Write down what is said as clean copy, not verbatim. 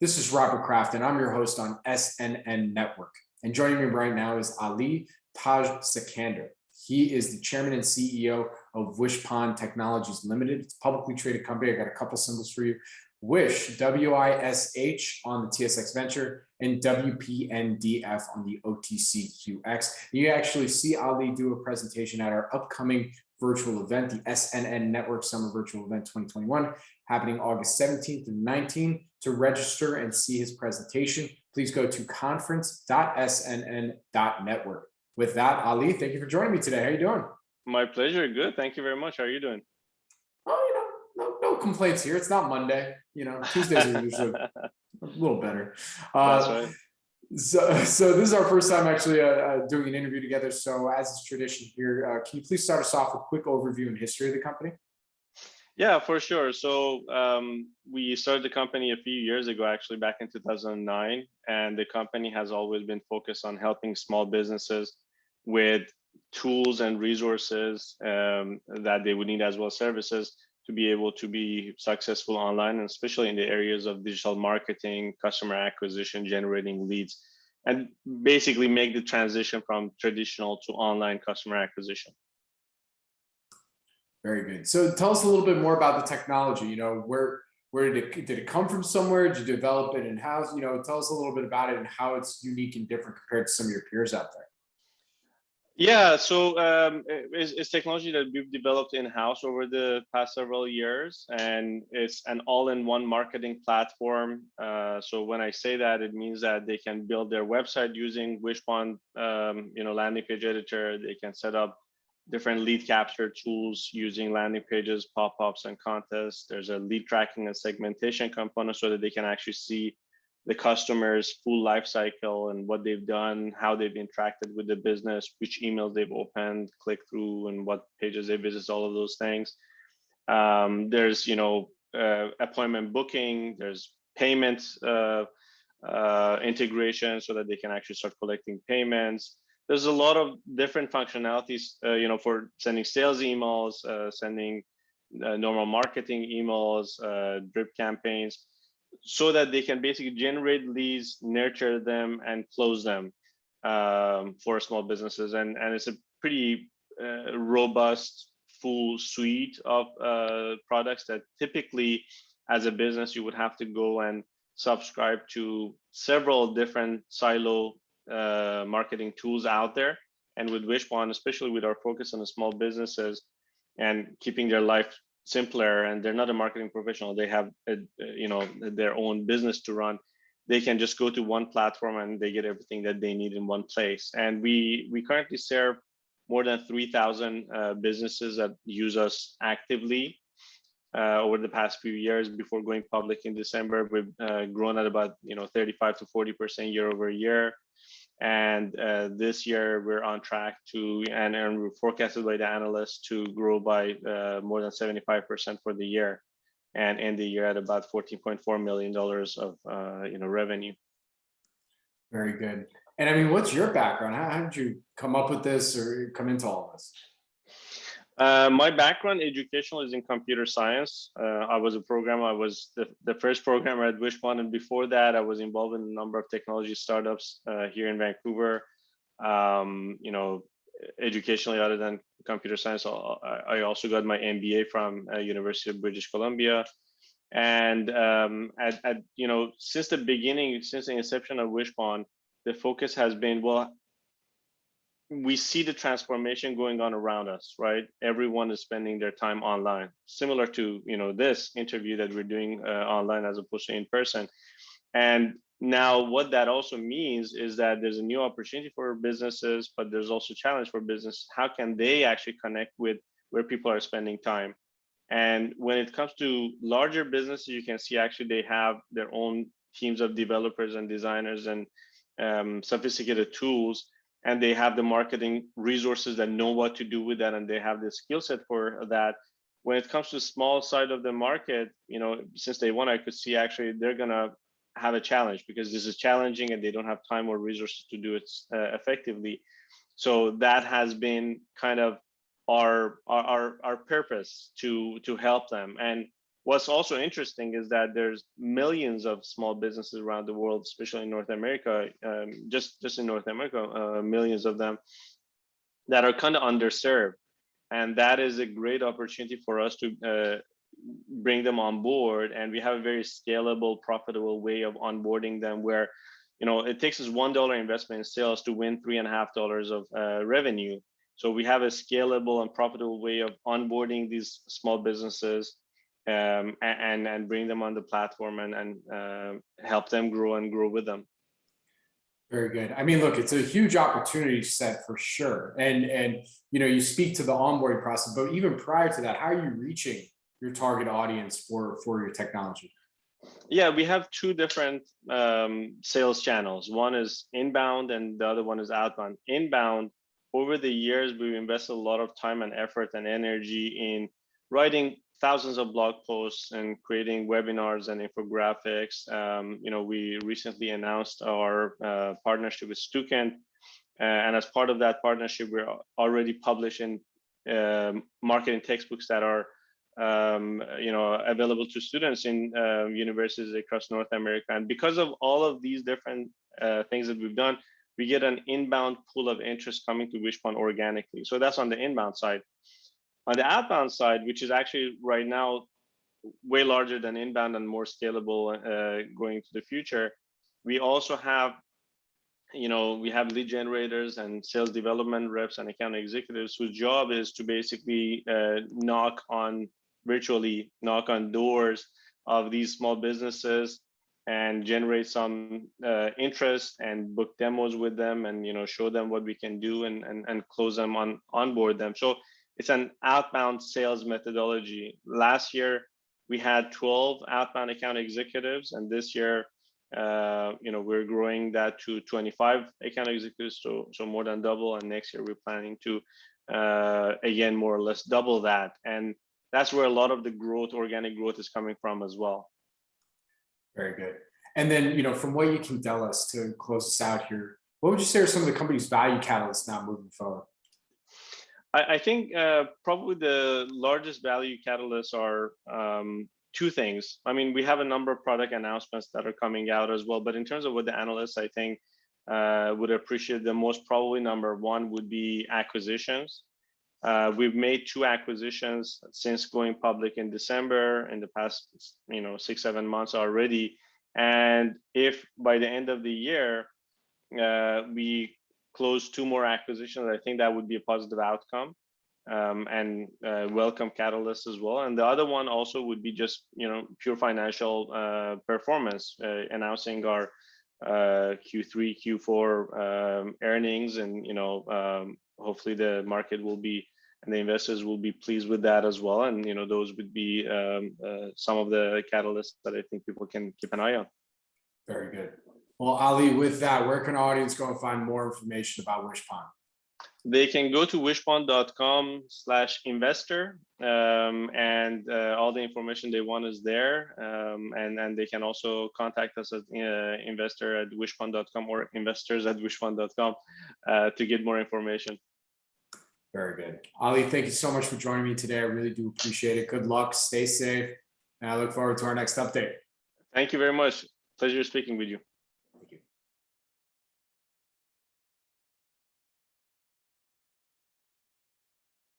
This is Robert Kraft, and I'm your host on SNN Network. And joining me right now is Ali Tajskandar. He is the chairman and CEO of Wishpond Technologies Ltd. It's a publicly traded company. I got a couple symbols for you. WISH, W-I-S-H on the TSX Venture, and WPNDF on the OTCQX. You actually see Ali do a presentation at our upcoming virtual event, the SNN Network Summer Virtual Event 2021, happening August 17th and 19th. To register and see his presentation, please go to conference.snn.network. With that, Ali, thank you for joining me today. How are you doing? My pleasure. Good. Thank you very much. How are you doing? Oh, no complaints here. It's not Monday. Tuesdays are usually a little better. That's right. So this is our first time actually doing an interview together. So as is tradition here, can you please start us off with a quick overview and history of the company? Yeah, for sure. So we started the company a few years ago, actually back in 2009. And the company has always been focused on helping small businesses with tools and resources that they would need, as well as services, to be able to be successful online, and especially in the areas of digital marketing, customer acquisition, generating leads, and basically make the transition from traditional to online customer acquisition. Very good. So tell us a little bit more about the technology. Where did it come from somewhere? Did you develop it in-house? Tell us a little bit about it and how it's unique and different compared to some of your peers out there. Yeah, so it's technology that we've developed in-house over the past several years, and it's an all-in-one marketing platform. So when I say that, it means that they can build their website using Wishpond, landing page editor. They can set up different lead capture tools using landing pages, pop-ups, and contests. There's a lead tracking and segmentation component so that they can actually see the customer's full life cycle and what they've done, how they've interacted with the business, which emails they've opened, click through, and what pages they visit, all of those things. There's, appointment booking, there's payment integration so that they can actually start collecting payments. There's a lot of different functionalities, for sending sales emails, sending normal marketing emails, drip campaigns, so that they can basically generate leads, nurture them, and close them for small businesses. And it's a pretty robust, full suite of products that typically, as a business, you would have to go and subscribe to several different silo marketing tools out there. And with Wishpond, especially with our focus on the small businesses and keeping their life simpler, and they're not a marketing professional, they have their own business to run, they can just go to one platform and they get everything that they need in one place. And we currently serve more than 3,000 businesses that use us actively over the past few years. Before going public in December, we've grown at about 35 to 40% year over year. And this year we're on track to, and we're forecasted by the analysts to grow by more than 75% for the year, and end the year at about $14.4 million of revenue. Very good. And I mean, what's your background? How did you come up with this or come into all of this? My background educational is in computer science. I was a programmer. I was the first programmer at Wishpond, and before that, I was involved in a number of technology startups here in Vancouver. Educationally, other than computer science, I also got my MBA from University of British Columbia. And since the beginning, since the inception of Wishpond, the focus has been, we see the transformation going on around us, right? Everyone is spending their time online, similar to this interview that we're doing online as opposed to in person. And now what that also means is that there's a new opportunity for businesses, but there's also a challenge for business. How can they actually connect with where people are spending time? And when it comes to larger businesses, you can see actually they have their own teams of developers and designers and sophisticated tools, and they have the marketing resources that know what to do with that, and they have the skill set for that. When it comes to the small side of the market, since day one, I could see actually they're gonna have a challenge because this is challenging and they don't have time or resources to do it effectively. So that has been kind of our purpose to help them. And What's also interesting is that there's millions of small businesses around the world, especially in North America, just in North America, millions of them that are kind of underserved. And that is a great opportunity for us to bring them on board. And we have a very scalable, profitable way of onboarding them where, it takes us $1 investment in sales to win $3.50 of revenue. So we have a scalable and profitable way of onboarding these small businesses and bring them on the platform and help them grow and grow with them. Very good. I mean, look, it's a huge opportunity set for sure. And you speak to the onboarding process, but even prior to that, how are you reaching your target audience for your technology? Yeah, we have two different sales channels. One is inbound and the other one is outbound. Inbound, over the years, we've invested a lot of time and effort and energy in writing thousands of blog posts and creating webinars and infographics. We recently announced our partnership with Stuken. And as part of that partnership, we're already publishing marketing textbooks that are available to students in universities across North America. And because of all of these different things that we've done, we get an inbound pool of interest coming to Wishpond organically. So that's on the inbound side. On the outbound side, which is actually right now way larger than inbound and more scalable going into the future, we also have, we have lead generators and sales development reps and account executives whose job is to basically virtually knock on doors of these small businesses and generate some interest and book demos with them and show them what we can do and close them onboard them. So it's an outbound sales methodology. Last year we had 12 outbound account executives, and this year we're growing that to 25 account executives, so more than double. And next year we're planning to again more or less double that. And that's where a lot of the organic growth is coming from as well. Very good. And then, from what you can tell us to close us out here, what would you say are some of the company's value catalysts now moving forward? I think probably the largest value catalysts are two things. I mean, we have a number of product announcements that are coming out as well, but in terms of what the analysts, I think, would appreciate the most, probably number one would be acquisitions. We've made 2 acquisitions since going public in December in the past, 6-7 months already. And if by the end of the year, we close 2 more acquisitions, I think that would be a positive outcome and welcome catalyst as well. And the other one also would be just, pure financial performance, announcing our Q3, Q4 earnings, and, hopefully the market will be, and the investors will be pleased with that as well. And, those would be some of the catalysts that I think people can keep an eye on. Very good. Well, Ali, with that, where can our audience go and find more information about Wishpond? They can go to wishpond.com/investor, and all the information they want is there. And they can also contact us at investor@wishpond.com or investors@wishpond.com to get more information. Very good. Ali, thank you so much for joining me today. I really do appreciate it. Good luck, stay safe, and I look forward to our next update. Thank you very much. Pleasure speaking with you.